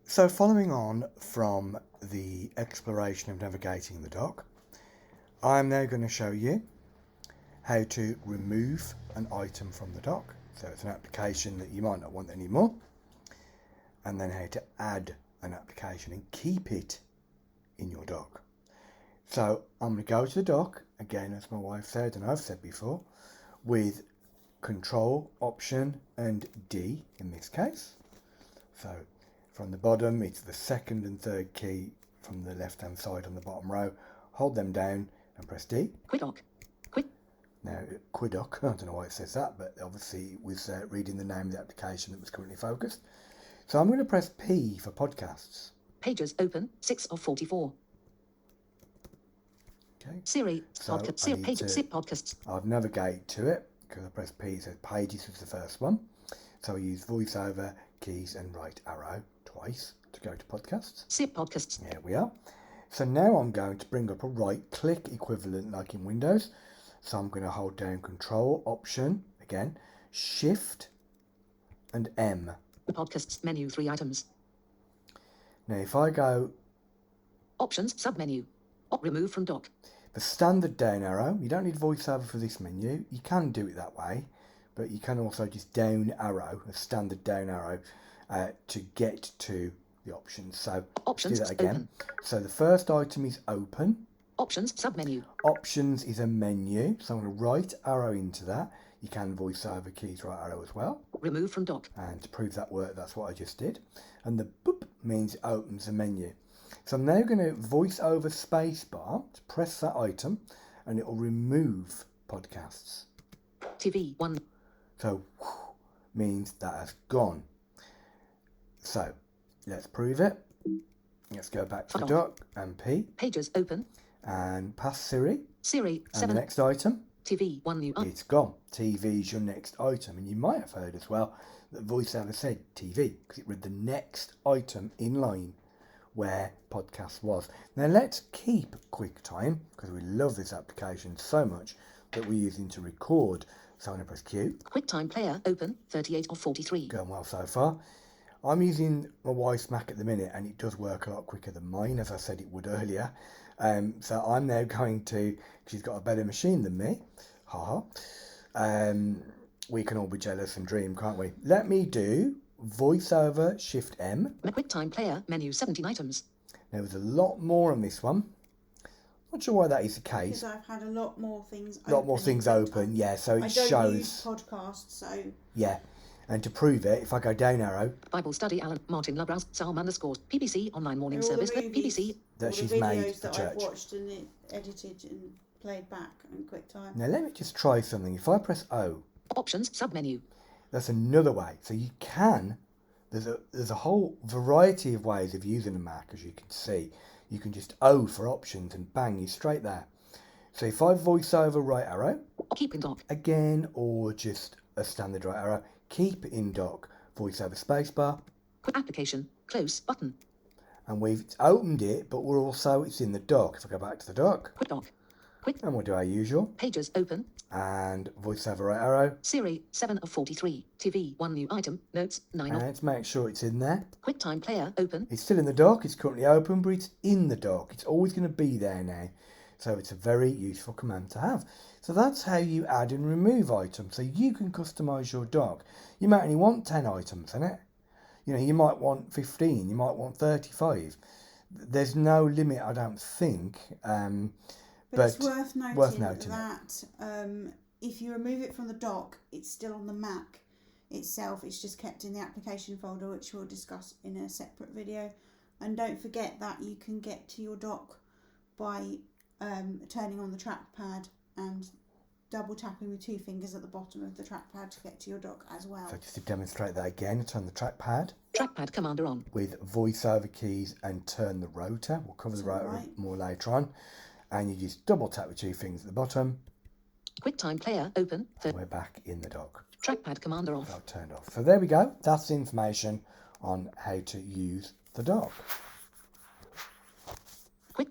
So following on from the exploration of navigating the dock, I'm now going to show you how to remove an item from the dock. So it's an application that you might not want anymore, and then how to add an application and keep it in your dock. So I'm going to go to the dock, again as my wife said and I've said before, with Control, Option and D in this case. So from the bottom it's the second and third key from the left hand side on the bottom row. Hold them down and press D. Quit dock. Quit. Now Quidock, I don't know why it says that, but obviously it was reading the name of the application that was currently focused. So I'm going to press P for podcasts. Pages open 6 of 44. Okay. Siri, So podcast, I Siri, need page, to- podcasts. I've navigated to it because I press P, it says pages was the first one. So I use voiceover, keys and right arrow twice to go to podcasts. Siri, podcasts. There we are. So now I'm going to bring up a right click equivalent like in Windows. So I'm going to hold down Control, Option, again, Shift and M. Podcasts menu 3 items. Now if I go Options submenu. Remove from dock. the standard down arrow, you don't need voiceover for this menu. You can do it that way, but you can also just down arrow, a standard down arrow, to get to the options. So Options let's do that again. open. So the first item is open. Options submenu. Options is a menu, so I'm going to right arrow into that. You can voiceover keys right arrow as well. Remove from dock. And to prove that worked, that's what I just did. And the boop means it opens the menu. So I'm now going to voice over spacebar to press that item, and it will remove podcasts. TV 1. So means that has gone. So let's prove it. Let's go back to the dock and P Pages open. and pass Siri. Siri And 7. the next item, TV 1 new. it's gone. TV is your next item. And you might have heard as well that VoiceOver said TV because it read the next item in line where podcast was. Now let's keep QuickTime because we love this application so much that we're using to record. So I'm going to press Q. QuickTime player open 38 of 43. Going well so far. I'm using my wife's Mac at the minute and it does work a lot quicker than mine, as I said it would earlier. So I'm now going to, she's got a better machine than me. Haha. We can all be jealous and dream, can't we? Let me do voiceover Shift M. QuickTime player menu 17 items. There was a lot more on this one. Not sure why that is the case. Because I've had a lot more things open. A lot more things open, yeah. So it I don't shows. use podcasts, so Yeah. And to prove it, if I go down arrow, Bible study Alan Martin Labrowse Psalm _ PBC online morning they're all the service movies, PBC. that all she's the made videos for that church. I've watched and edited and played back in QuickTime. Now let me just try something. If I press O, Options submenu. that's another way. So you can, there's a whole variety of ways of using a Mac, as you can see. You can just O for options and bang, you're straight there. So if I voice over right arrow, Keep in dock. again, or just a standard right arrow, keep in dock, voice over spacebar, Quick application. Close button. and we've opened it, but we're also, it's in the dock. If I go back to the dock, Quick dock. Quick and we'll do our usual, pages open. and voice over right arrow, Siri 7 of 43. TV 1 new item. Notes 9 and of. let's make sure it's in there. QuickTime player open. It's still in the dock, it's currently open, but it's in the dock. It's always going to be there now. So it's a very useful command to have. So that's how you add and remove items. So you can customize your dock. You might only want 10 items in it. You know, you might want 15, you might want 35. There's no limit, I don't think. But it's worth noting, it. that if you remove it from the dock, it's still on the Mac itself. It's just kept in the application folder, which we'll discuss in a separate video. And don't forget that you can get to your dock by turning on the trackpad and double tapping with 2 fingers at the bottom of the trackpad to get to your dock as well. So just to demonstrate that again, turn the trackpad Trackpad commander on. with voiceover keys and turn the rotor. We'll cover the rotor right. more later on. And you just double tap with 2 fingers at the bottom. QuickTime player open. And we're back in the dock. Trackpad commander off. Turned off. So there we go. That's the information on how to use the dock.